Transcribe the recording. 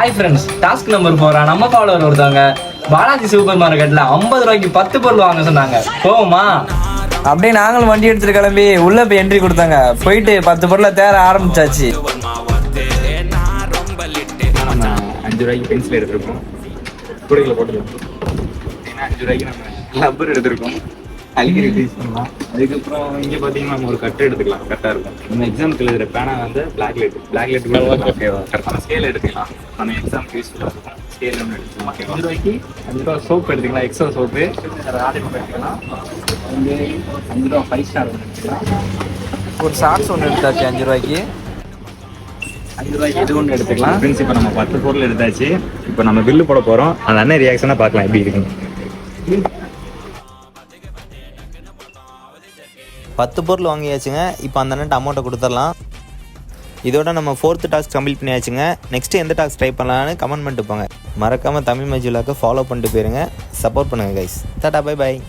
Hi friends, task number 4 நம்ம follower ஒருத்தவங்க Balaji super மார்க்கெட்ல 50 ரூபாய்க்கு 10 பொருள் வாங்க சொன்னாங்க. போமா அப்படியே நாங்களும் வண்டி எடுத்துட்டு கிளம்பி உள்ள போய் என்ட்ரி கொடுத்தாங்க. போயிட்டு 10 பொருளை தேர ஆரம்பிச்சாச்சு. நம்ம 5 ரூபாய்க்கு பென்சில் எடுத்திருக்கோம், கூடைகளை போட்டுருக்கோம். 5 ரூபாய்க்கு நம்ம ரப்பர் எடுத்திருக்கோம், அழிக்கிறது யூஸ் பண்ணலாம். அதுக்கப்புறம் இங்கே பார்த்தீங்கன்னா நம்ம ஒரு கட்டை எடுத்துக்கலாம், கரெக்டாக இருக்கும். நம்ம எக்ஸாமுக்கு எழுதுகிற பேனா வந்து பிளாக்லெட் ஓகேவா, கரெக்டான ஸ்கேல் எடுத்துக்கலாம். நம்ம எக்ஸாமுக்கு யூஸ்ஃபுல்லாக இருக்கும். ஸ்கேல் ஒன்று எடுத்துக்கலாம். 5 ரூபாய்க்கு 5 ரூபா சோப்பு எடுத்துக்கலாம், எக்ஸோ சோப்பு. ஆடிட்டு எடுத்துக்கலாம். வந்து 5 ரூபா 5 ஸ்டார் ஒன்று எடுத்துக்கலாம். ஒரு சாக்ஸ் ஒன்று எடுத்தாச்சு 5 ரூபாய்க்கு. 5 ரூபாய்க்கு இது ஒன்று எடுத்துக்கலாம். ஃப்ரெண்ட்ஸ், இப்போ நம்ம 10 பொருள் எடுத்தாச்சு. இப்போ நம்ம பில்லு போட போகிறோம். அந்த அண்ணன் ரியாக்ஷனாக பார்க்கலாம் எப்படி இருக்குன்னு. 10 பொருள் வாங்கியாச்சுங்க. இப்போ அந்த அண்ணன் அமௌண்ட்டை கொடுத்துடலாம். இதோட நம்ம 4th டாஸ்க் கம்ப்ளீட் பண்ணியாச்சுங்க. நெக்ஸ்ட் எந்த டாஸ்க் ட்ரை பண்ணலான்னு கமெண்ட் பண்ணிட்டு போங்க. மறக்காமல் தமிழ் மஜுலாக்கு ஃபாலோ பண்ணிட்டு போயிருங்க. சப்போர்ட் பண்ணுங்கள் கைஸ். Tata, bye bye.